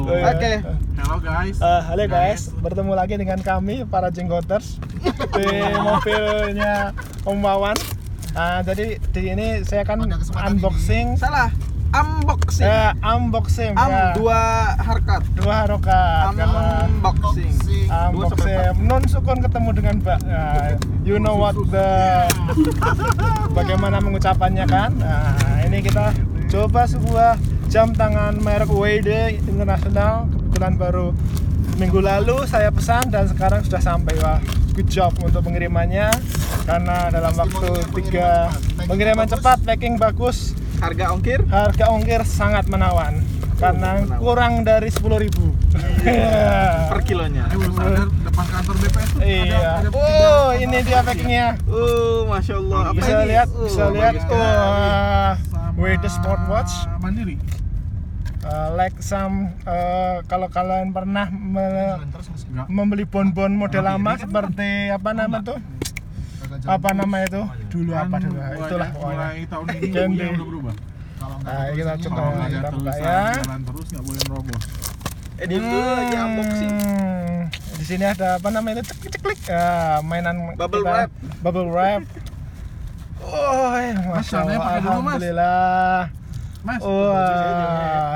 Oke. Halo guys, bertemu lagi dengan kami para Jenggoters di mobilnya Om Wawan. Jadi di ini saya akan unboxing. Salah. Unboxing. Unboxing. Dua harokat. Unboxing. Non sukun ketemu dengan Mbak. You know what bagaimana mengucapannya kan? Ini kita coba sebuah jam tangan merek WD Internasional. Kebetulan baru minggu lalu saya pesan dan sekarang sudah sampai. Wah, good job untuk pengirimannya karena dalam waktu 3 pengiriman cepat, packing bagus. Harga ongkir sangat menawan karena kurang dari 10.000 per kilonya. Depan kantor BPS tuh iya. Ini dia packingnya. Masya Allah. Bisa lihat. WD Smartwatch Mandiri. Like some kalau kalian pernah membeli bon-bon model lama seperti apa nama itu dulu itulah mulai tahun ini Candy. udah berubah. Kita coba kita buka ya. Jalan terus nggak boleh nerobos. Edit dulu lagi unboxing. Di sini ada apa namanya itu ceklik mainan Bubble kita, wrap. Bubble wrap. Masya Allah, pakai dulu, Mas. alhamdulillah. Mas,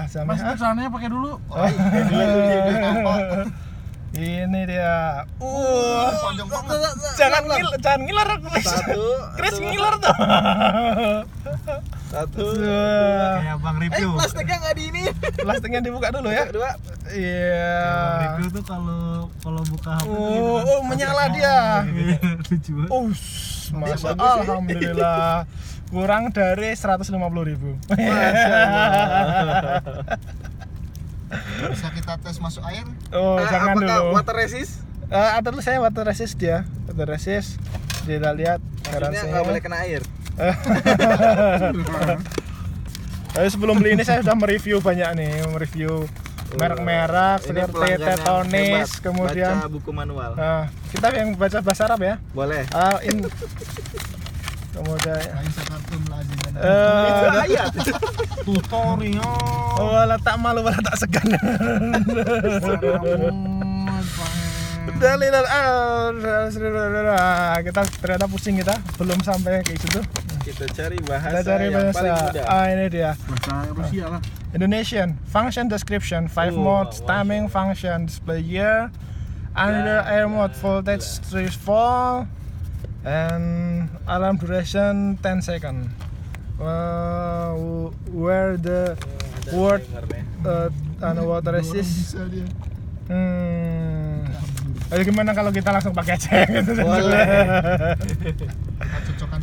sama Mas celananya pakai dulu. Ini dia. Panjang banget. Jangan ngiler. Chris ngiler tuh. Satu. Kayak Bang Review. Plastiknya nggak di ini. Plastiknya dibuka dulu ya. Dua. Iya. Bang Review tuh kalau buka HP tuh menyala dia. lucu banget. Masya Allah, alhamdulillah. Kurang dari 150.000. Bisa kita tes masuk air? Jangan dulu. Water resist? Ada dulu saya water resist dia. Water resist. Kita lihat Maksudnya nggak boleh kena air. Sebelum beli ini saya sudah mereview banyak nih, mereview merek-merek seperti Tetonis, kemudian baca buku manual. kita yang baca bahasa Arab ya. Boleh. Kemudian Itu ayat. Tutorial. wala tak malu wala tak segan. Dalil kita ternyata pusing kita belum sampai ke situ. Kita cari bahasa Kita cari yang bahasa. paling mudah. Ini dia. Bahasa Rusia lah. Indonesian function description 5 modes timing function display year under air mode voltage 3 volt and alarm duration 10 second. Where the word water resist. Ayo gimana kalau kita langsung pakai aja gitu. Boleh.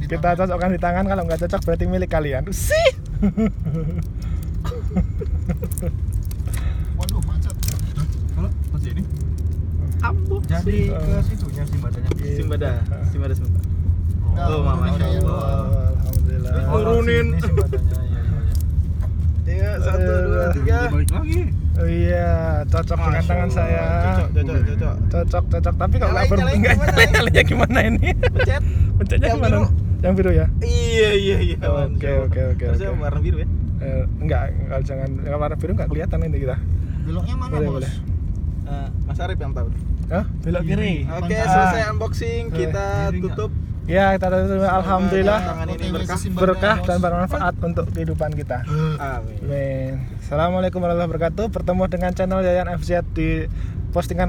Kita cocokkan di tangan, kalau nggak cocok berarti milik kalian. Sih. Waduh, macet. Kalau pas ini Ambuk. jadi ke situnya Simbadanya. Simbada sebentar. Masya Allah. Alhamdulillah. Turunin. Ini Simbadanya ya. 1, 2, 3. Balik lagi. Iya, cocok dengan tangan saya. Cocok. Cocok. Tapi kalau nggak Nyalain nyalainnya gimana ini? Pencetnya Yang gimana? biru. Yang biru ya? Iya. Oke. Harusnya warna biru ya. Enggak, kalau jangan warna biru nggak kelihatan ini kita. Beloknya mana, Boleh. Bos? Mas Arif yang tahu. Belok kiri. Oke, selesai unboxing, kita tutup. Ya, kita tutup. Alhamdulillah Tangan ini berkah dan bermanfaat untuk kehidupan kita. Amin. Amin. Assalamualaikum warahmatullahi wabarakatuh. Bertemu dengan channel Yayan FZ di postingan